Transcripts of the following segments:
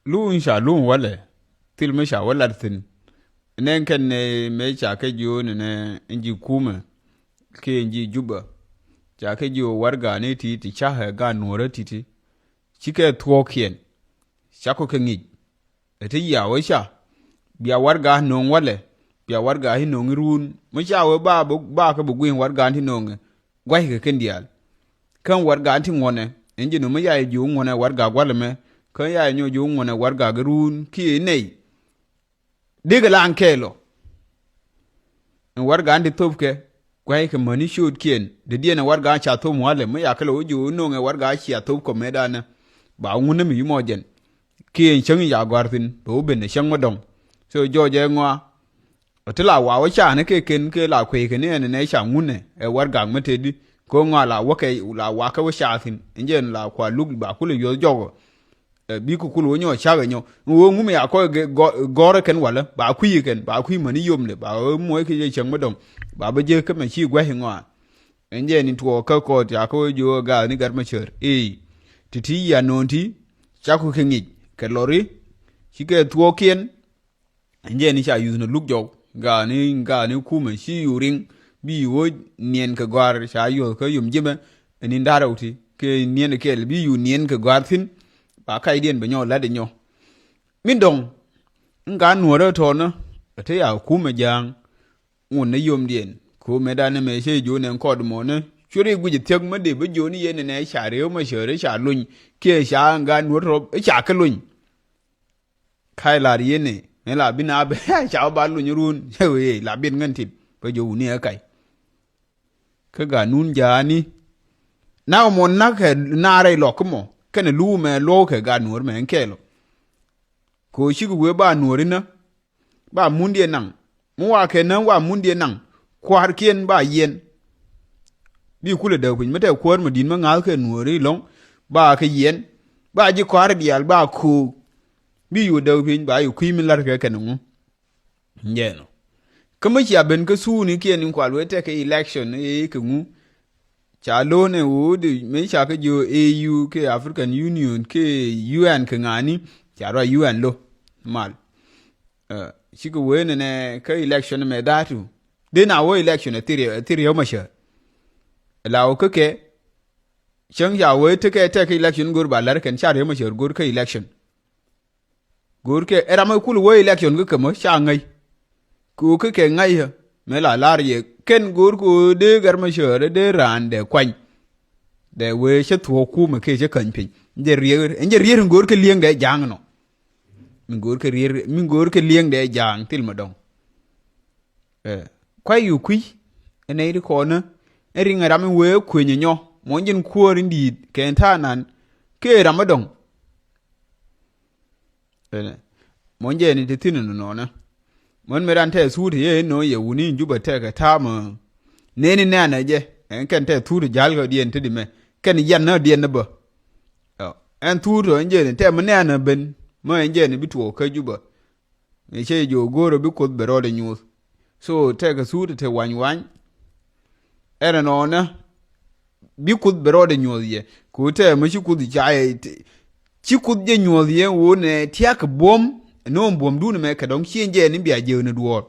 luun sha luun wale til me sha wala tin nen ken ne me sha ke jo ne inji kuma ke inji juba sha ke jo warga ne ti cha ha ga nore ti chike tuo kien sha ko ke ngi ete ya we sha bia warga no wale bia warga hi no ngirun me sha we ba ka bu gwin warga ti no nge gwai ke ken dial kan warga ti ngone inji no me ya ju ngone warga gwale me kan ya nyo ju ngone warga garun ki nei diga lan kelo warga andi topke gwai ke mani shoot kien de dia na warga cha to mwale me ya kalo ju no nge warga cha to ko medana ba ngune mi mo jen kien chang ya gwartin do ben ne chang modong so jo je ngwa otela wa wa cha ne ke ken ke la kwe ke ne cha ngune e warga mete di ko ngwa la wa ke la wa ka wa cha tin njen la kwa lug ba kule yo jogo bi ku kulu nyo cha ga nyo wo ngume ya ko gore ken wala ba ku mani yom le ba mo ke je chang modong ba ba je ka ma chi gwa hingwa nje ni to ka ko ya ko jo ga ni gar ma cher titi ya nonti cha ku ke ngi ke lori chi ke tuo kien nje ni cha yu no luk jo ga ni ku ma chi yu ring bi wo nien ka gwar cha yo ka yum jime ni ndara uti ke nien ke bi yu nien ka gwar thin ba kai dien be nyo la de nyo min dong nga nuore to na te ya ku me jang un ne yom dien ku me da ne me she jo ne kod mo ne churi gu ji tek me de be jo ni ye ne sha re ma shere sha lun ke sha nga nuore ro sha ka lun kai la ye ne la bina be sha ba lun run we la bin ngan tip be jo ni kai ka ga nun ja ni na mo na ke na re lo ko mo kene lu me lo ke ga nuor me nkelo ko shi we ba nuori na ba mundie nang mu wa ke na wa mundie nang kwar kien ba yen bi kule da pin mete kwar mo din ma ngal ke nuori long ba ke yen ba ji kwar dial ba ku bi yu da pin ba yu kwi min lar ke kenu njeno kama chi aben ke su ni kien ni kwal we te ke election ke ngu cha lo ne wo de me cha ke jo AU ke African Union ke UN ke ngani cha ro UN lo mal chi ko we ne ke election me datu de na wo election tiri yo ma sha la o ke chang ya we te ke election gur ba lar ken cha re ma sha gur ke election gur ke era ma kul wo election ke mo cha ngai ku ke ngai me la lar ye ken gur ku de gar ma shere de ran de kwan de we che tuo ku me ke je kan pin de rier gur ke lieng de jang no min gur ke lieng de jang til ma dong kwa yu kwi ene ri ko na eri ngara mi we kwenye nyo mo njen kuori ndi ken ta nan ke ramadong mo nje ni tin no na mon meran te su ye no ye wuni juba te ka ta mo ne ni na je en kan te tu jal go dien te di me ken yan na dien na bo en tu ro nje ni te mo ne na ben mo nje ni bitu ka juba me che jo goro bi ko be ro de nyu so te ka su te wan era no na bi ku be ro de nyu ye ku te mo chi ku di cha ye chi ku je nyu ye wo ne tia ka bom no bom du me ka dong chien je ni bia je ne duor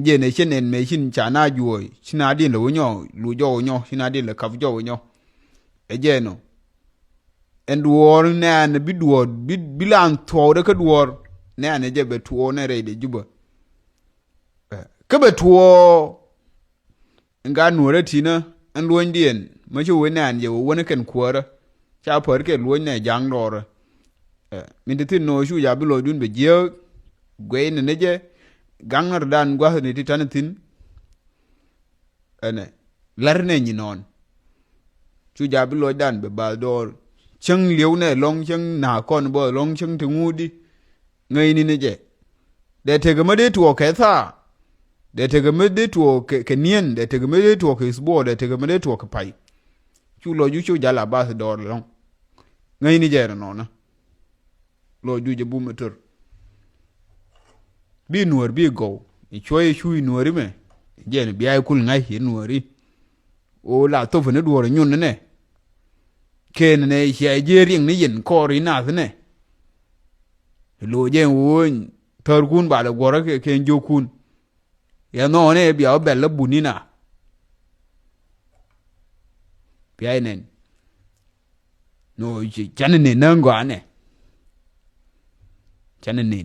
je ne chen en me chin cha na juoi china din lo nyo lu jo nyo china din le kaf jo nyo e je no en duor ne an bi duor bi lan to de ka duor ne an je be tuo ne re de juba ka be tuo nga nuore tina an luon dien ma chu we ne an je wo ne ken kuora cha por ke luon ne jang dor min de tin no shu ya bi lo dun be je gwe ne je gangar dan gwa ne ti tanatin ene lar ne ni non chu ja bi lo dan be bal dor chang liu ne long chang na kon bo long chang tu di ngai ni ne je de te ga ma de tu ke tha de te ga ma de tu ke nien de te ga ma de tu ke sbo de te ga ma de tu ke pai chu lo ju chu ja la ba dor long ngai ni je no na lo ju je bu meter bi nuor bi go i choy chui nuori me je ne bi ay kul ngai hi nuori o la to fene duor nyun ne ken ne ye je ring ne yen ko ri na ne lo je wo tor kun ba le goro ke jo kun ya no ne bia bel bunina bia nen no ji chan ne nan go ane chan ne